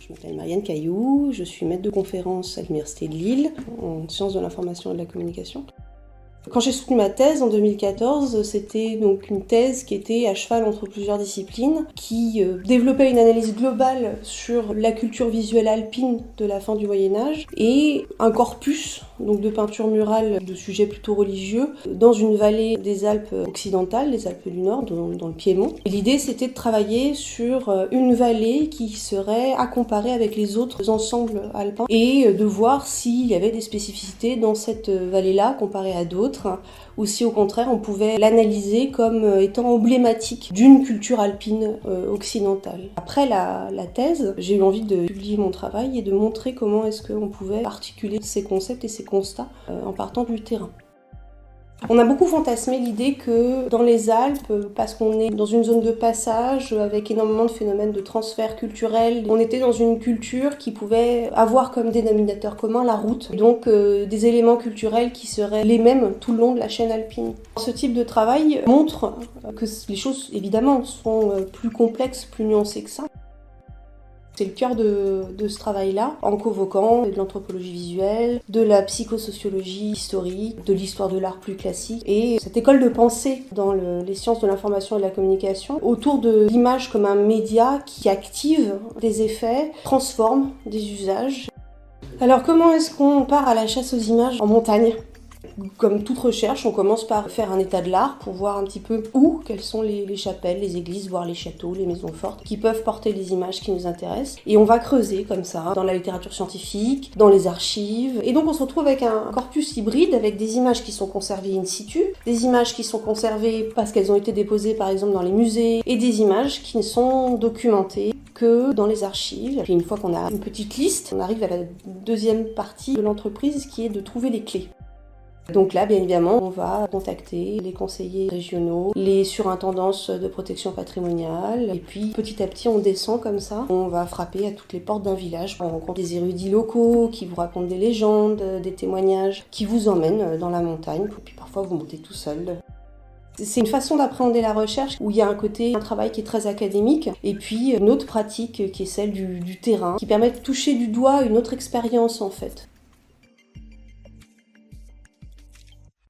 Je m'appelle Marianne Cailloux, je suis maître de conférence à l'Université de Lille en sciences de l'information et de la communication. Quand j'ai soutenu ma thèse en 2014, c'était donc une thèse qui était à cheval entre plusieurs disciplines, qui développait une analyse globale sur la culture visuelle alpine de la fin du Moyen-Âge et un corpus donc de peinture murale de sujets plutôt religieux dans une vallée des Alpes occidentales, les Alpes du Nord, dans le Piémont. Et l'idée, c'était de travailler sur une vallée qui serait à comparer avec les autres ensembles alpins et de voir s'il y avait des spécificités dans cette vallée-là comparée à d'autres, ou si au contraire on pouvait l'analyser comme étant emblématique d'une culture alpine occidentale. Après la thèse, j'ai eu envie de publier mon travail et de montrer comment est-ce qu'on pouvait articuler ces concepts et ces constats en partant du terrain. On a beaucoup fantasmé l'idée que dans les Alpes, parce qu'on est dans une zone de passage avec énormément de phénomènes de transfert culturel, on était dans une culture qui pouvait avoir comme dénominateur commun la route, donc des éléments culturels qui seraient les mêmes tout le long de la chaîne alpine. Ce type de travail montre que les choses, évidemment, sont plus complexes, plus nuancées que ça. C'est le cœur de ce travail-là, en convoquant de l'anthropologie visuelle, de la psychosociologie historique, de l'histoire de l'art plus classique, et cette école de pensée dans les sciences de l'information et de la communication, autour de l'image comme un média qui active des effets, transforme des usages. Alors comment est-ce qu'on part à la chasse aux images en montagne ? Comme toute recherche, on commence par faire un état de l'art pour voir un petit peu quelles sont les chapelles, les églises, voire les châteaux, les maisons fortes, qui peuvent porter des images qui nous intéressent. Et on va creuser comme ça, dans la littérature scientifique, dans les archives. Et donc on se retrouve avec un corpus hybride, avec des images qui sont conservées in situ, des images qui sont conservées parce qu'elles ont été déposées par exemple dans les musées, et des images qui ne sont documentées que dans les archives. Et une fois qu'on a une petite liste, on arrive à la deuxième partie de l'entreprise qui est de trouver les clés. Donc là, bien évidemment, on va contacter les conseillers régionaux, les surintendances de protection patrimoniale, et puis petit à petit, on descend comme ça. On va frapper à toutes les portes d'un village. On rencontre des érudits locaux qui vous racontent des légendes, des témoignages, qui vous emmènent dans la montagne, et puis parfois vous montez tout seul. C'est une façon d'appréhender la recherche où il y a un travail qui est très académique et puis une autre pratique qui est celle du terrain, qui permet de toucher du doigt une autre expérience en fait.